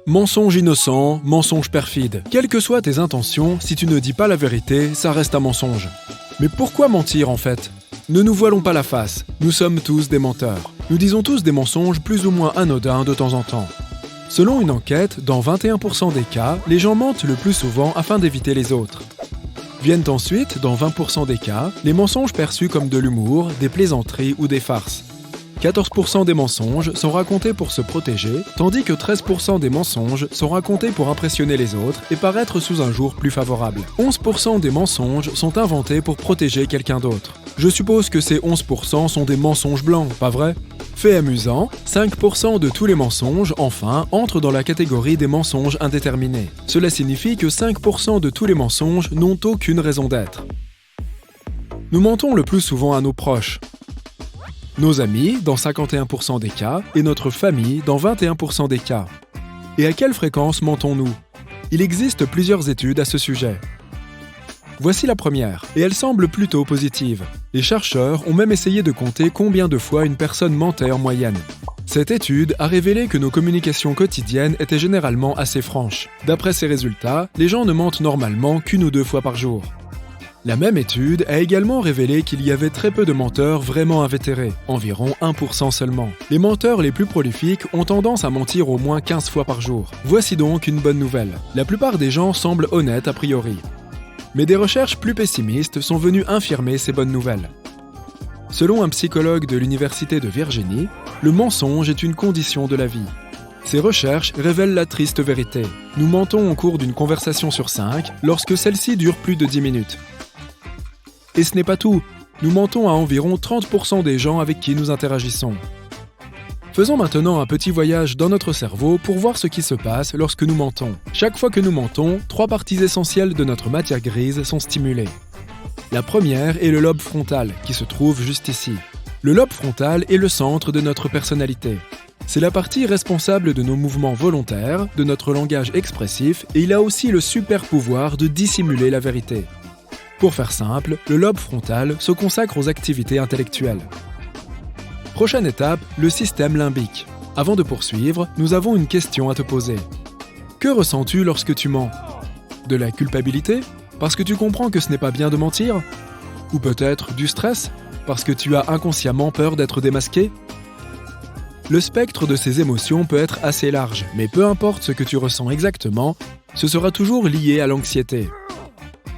Mensonge innocent, mensonge perfide. Quelles que soient tes intentions, si tu ne dis pas la vérité, ça reste un mensonge. Mais pourquoi mentir en fait ? Ne nous voilons pas la face, nous sommes tous des menteurs. Nous disons tous des mensonges plus ou moins anodins de temps en temps. Selon une enquête, dans 21% des cas, les gens mentent le plus souvent afin d'éviter les autres. Viennent ensuite, dans 20% des cas, les mensonges perçus comme de l'humour, des plaisanteries ou des farces. 14% des mensonges sont racontés pour se protéger, tandis que 13% des mensonges sont racontés pour impressionner les autres et paraître sous un jour plus favorable. 11% des mensonges sont inventés pour protéger quelqu'un d'autre. Je suppose que ces 11% sont des mensonges blancs, pas vrai ? Fait amusant, 5% de tous les mensonges, enfin, entrent dans la catégorie des mensonges indéterminés. Cela signifie que 5% de tous les mensonges n'ont aucune raison d'être. Nous mentons le plus souvent à nos proches. Nos amis, dans 51% des cas, et notre famille, dans 21% des cas. Et à quelle fréquence mentons-nous ? Il existe plusieurs études à ce sujet. Voici la première, et elle semble plutôt positive. Les chercheurs ont même essayé de compter combien de fois une personne mentait en moyenne. Cette étude a révélé que nos communications quotidiennes étaient généralement assez franches. D'après ces résultats, les gens ne mentent normalement qu'une ou deux fois par jour. La même étude a également révélé qu'il y avait très peu de menteurs vraiment invétérés, environ 1% seulement. Les menteurs les plus prolifiques ont tendance à mentir au moins 15 fois par jour. Voici donc une bonne nouvelle. La plupart des gens semblent honnêtes a priori. Mais des recherches plus pessimistes sont venues infirmer ces bonnes nouvelles. Selon un psychologue de l'Université de Virginie, le mensonge est une condition de la vie. Ces recherches révèlent la triste vérité. Nous mentons au cours d'une conversation sur 5 lorsque celle-ci dure plus de 10 minutes. Et ce n'est pas tout, nous mentons à environ 30% des gens avec qui nous interagissons. Faisons maintenant un petit voyage dans notre cerveau pour voir ce qui se passe lorsque nous mentons. Chaque fois que nous mentons, 3 parties essentielles de notre matière grise sont stimulées. La première est le lobe frontal, qui se trouve juste ici. Le lobe frontal est le centre de notre personnalité. C'est la partie responsable de nos mouvements volontaires, de notre langage expressif, et il a aussi le super pouvoir de dissimuler la vérité. Pour faire simple, le lobe frontal se consacre aux activités intellectuelles. Prochaine étape, le système limbique. Avant de poursuivre, nous avons une question à te poser. Que ressens-tu lorsque tu mens ? De la culpabilité ? Parce que tu comprends que ce n'est pas bien de mentir ? Ou peut-être du stress ? Parce que tu as inconsciemment peur d'être démasqué ? Le spectre de ces émotions peut être assez large, mais peu importe ce que tu ressens exactement, ce sera toujours lié à l'anxiété.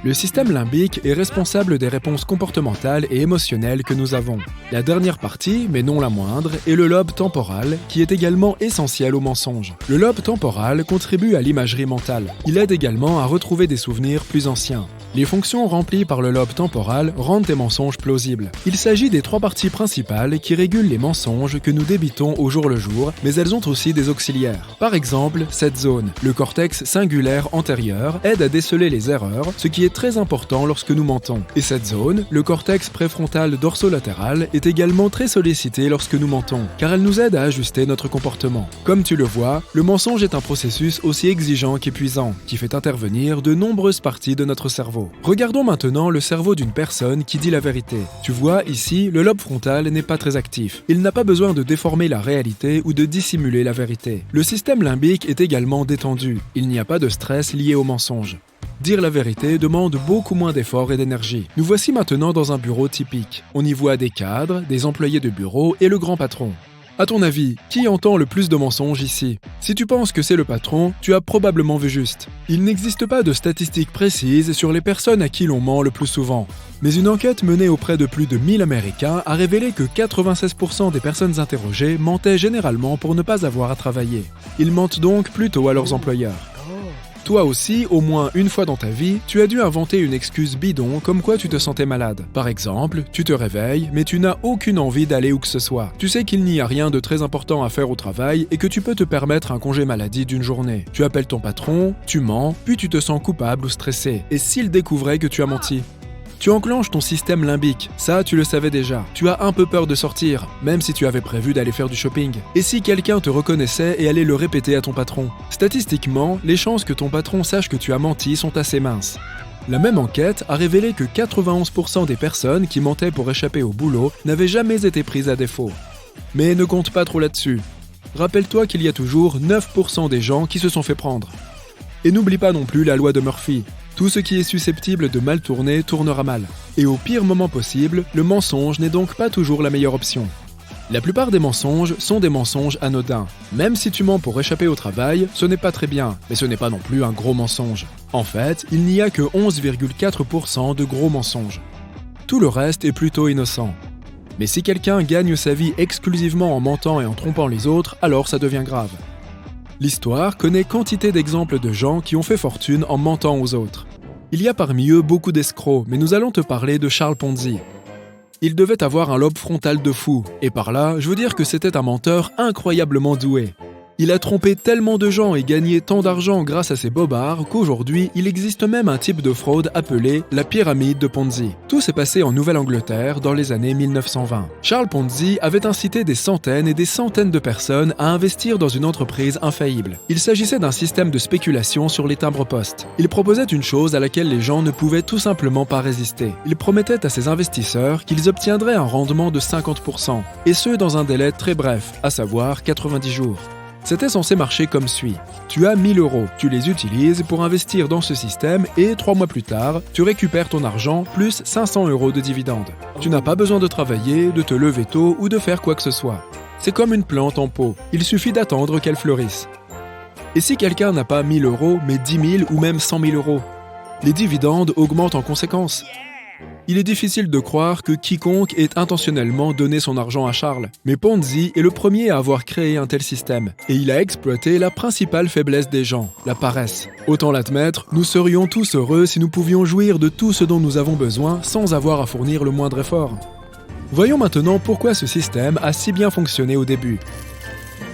Le système limbique est responsable des réponses comportementales et émotionnelles que nous avons. La dernière partie, mais non la moindre, est le lobe temporal, qui est également essentiel au mensonge. Le lobe temporal contribue à l'imagerie mentale. Il aide également à retrouver des souvenirs plus anciens. Les fonctions remplies par le lobe temporal rendent tes mensonges plausibles. Il s'agit des 3 parties principales qui régulent les mensonges que nous débitons au jour le jour, mais elles ont aussi des auxiliaires. Par exemple, cette zone, le cortex cingulaire antérieur, aide à déceler les erreurs, ce qui est très important lorsque nous mentons. Et cette zone, le cortex préfrontal dorsolatéral, est également très sollicitée lorsque nous mentons, car elle nous aide à ajuster notre comportement. Comme tu le vois, le mensonge est un processus aussi exigeant qu'épuisant, qui fait intervenir de nombreuses parties de notre cerveau. Regardons maintenant le cerveau d'une personne qui dit la vérité. Tu vois, ici, le lobe frontal n'est pas très actif. Il n'a pas besoin de déformer la réalité ou de dissimuler la vérité. Le système limbique est également détendu. Il n'y a pas de stress lié au mensonge. Dire la vérité demande beaucoup moins d'efforts et d'énergie. Nous voici maintenant dans un bureau typique. On y voit des cadres, des employés de bureau et le grand patron. À ton avis, qui entend le plus de mensonges ici ? Si tu penses que c'est le patron, tu as probablement vu juste. Il n'existe pas de statistiques précises sur les personnes à qui l'on ment le plus souvent. Mais une enquête menée auprès de plus de 1000 Américains a révélé que 96% des personnes interrogées mentaient généralement pour ne pas avoir à travailler. Ils mentent donc plutôt à leurs employeurs. Toi aussi, au moins une fois dans ta vie, tu as dû inventer une excuse bidon comme quoi tu te sentais malade. Par exemple, tu te réveilles, mais tu n'as aucune envie d'aller où que ce soit. Tu sais qu'il n'y a rien de très important à faire au travail et que tu peux te permettre un congé maladie d'une journée. Tu appelles ton patron, tu mens, puis tu te sens coupable ou stressé. Et s'il découvrait que tu as menti ? Tu enclenches ton système limbique, ça tu le savais déjà. Tu as un peu peur de sortir, même si tu avais prévu d'aller faire du shopping. Et si quelqu'un te reconnaissait et allait le répéter à ton patron ? Statistiquement, les chances que ton patron sache que tu as menti sont assez minces. La même enquête a révélé que 91% des personnes qui mentaient pour échapper au boulot n'avaient jamais été prises à défaut. Mais ne compte pas trop là-dessus. Rappelle-toi qu'il y a toujours 9% des gens qui se sont fait prendre. Et n'oublie pas non plus la loi de Murphy. Tout ce qui est susceptible de mal tourner tournera mal. Et au pire moment possible, le mensonge n'est donc pas toujours la meilleure option. La plupart des mensonges sont des mensonges anodins. Même si tu mens pour échapper au travail, ce n'est pas très bien, mais ce n'est pas non plus un gros mensonge. En fait, il n'y a que 11,4% de gros mensonges. Tout le reste est plutôt innocent. Mais si quelqu'un gagne sa vie exclusivement en mentant et en trompant les autres, alors ça devient grave. L'histoire connaît quantité d'exemples de gens qui ont fait fortune en mentant aux autres. Il y a parmi eux beaucoup d'escrocs, mais nous allons te parler de Charles Ponzi. Il devait avoir un lobe frontal de fou, et par là, je veux dire que c'était un menteur incroyablement doué. Il a trompé tellement de gens et gagné tant d'argent grâce à ses bobards qu'aujourd'hui, il existe même un type de fraude appelé la pyramide de Ponzi. Tout s'est passé en Nouvelle-Angleterre dans les années 1920. Charles Ponzi avait incité des centaines et des centaines de personnes à investir dans une entreprise infaillible. Il s'agissait d'un système de spéculation sur les timbres-poste. Il proposait une chose à laquelle les gens ne pouvaient tout simplement pas résister. Il promettait à ses investisseurs qu'ils obtiendraient un rendement de 50%, et ce dans un délai très bref, à savoir 90 jours. C'était censé marcher comme suit. Tu as 1000 €, tu les utilises pour investir dans ce système et 3 mois plus tard, tu récupères ton argent plus 500 € de dividendes. Tu n'as pas besoin de travailler, de te lever tôt ou de faire quoi que ce soit. C'est comme une plante en pot, il suffit d'attendre qu'elle fleurisse. Et si quelqu'un n'a pas 1000 € mais 10 000 ou même 100 000 €? Les dividendes augmentent en conséquence. Il est difficile de croire que quiconque ait intentionnellement donné son argent à Charles. Mais Ponzi est le premier à avoir créé un tel système. Et il a exploité la principale faiblesse des gens, la paresse. Autant l'admettre, nous serions tous heureux si nous pouvions jouir de tout ce dont nous avons besoin sans avoir à fournir le moindre effort. Voyons maintenant pourquoi ce système a si bien fonctionné au début.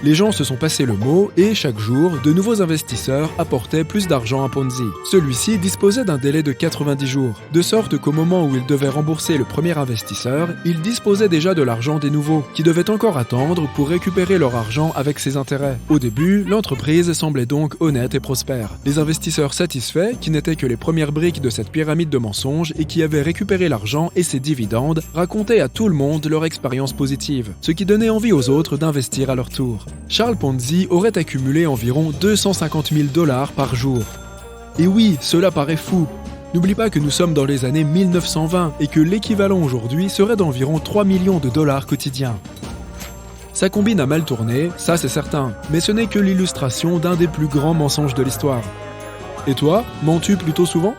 Les gens se sont passé le mot et chaque jour, de nouveaux investisseurs apportaient plus d'argent à Ponzi. Celui-ci disposait d'un délai de 90 jours, de sorte qu'au moment où il devait rembourser le premier investisseur, il disposait déjà de l'argent des nouveaux, qui devaient encore attendre pour récupérer leur argent avec ses intérêts. Au début, l'entreprise semblait donc honnête et prospère. Les investisseurs satisfaits, qui n'étaient que les premières briques de cette pyramide de mensonges et qui avaient récupéré l'argent et ses dividendes, racontaient à tout le monde leur expérience positive, ce qui donnait envie aux autres d'investir à leur tour. Charles Ponzi aurait accumulé environ 250 000 $ par jour. Et oui, cela paraît fou. N'oublie pas que nous sommes dans les années 1920 et que l'équivalent aujourd'hui serait d'environ 3 millions de dollars quotidiens. Sa combine a mal tourné, ça c'est certain, mais ce n'est que l'illustration d'un des plus grands mensonges de l'histoire. Et toi, mens-tu plutôt souvent ?